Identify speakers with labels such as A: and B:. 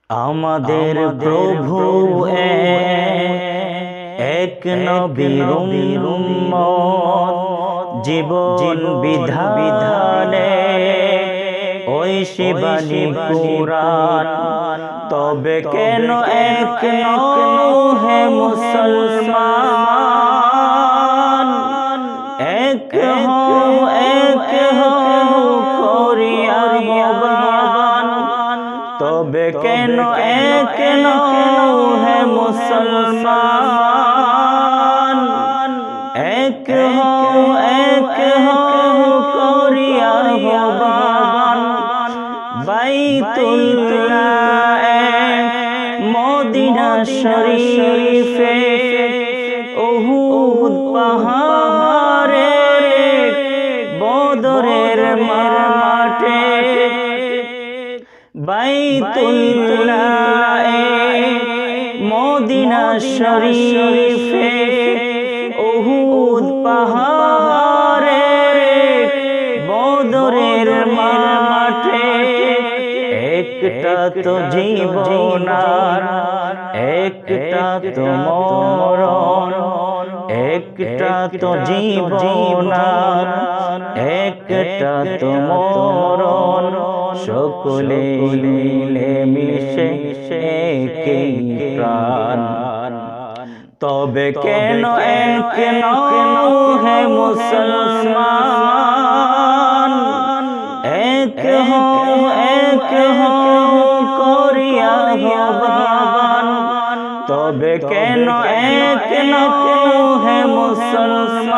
A: আমাদের প্রভু এক নবীর উম্মত, জীবন বিধানে ওই শিবানী কুরআন। তবে কেন এক হে মুসলমান, এক হো করিয়া আহ্বান। তবে কেন এক হে মুসলমান, এক হো করিয়া আহ্বান। বাইতুল্লাহ মদিনা শরীফে উহুদ পাহাড়ে বদরের মাঠে। বাইতুল্লাহ মদিনা শরীফে উহুদ পাহাড়ে বদরের মাঠে। একটা তো জীবন একটা তো মরণ, একটা তো জীবন একটা তো মরণ। সকলে মিলে মিশে একই প্রাণ। তবে কেন এক হে মুসলমান, এক হো করিয়া আহ্বান। তবে কেন এক হে মুসলমান,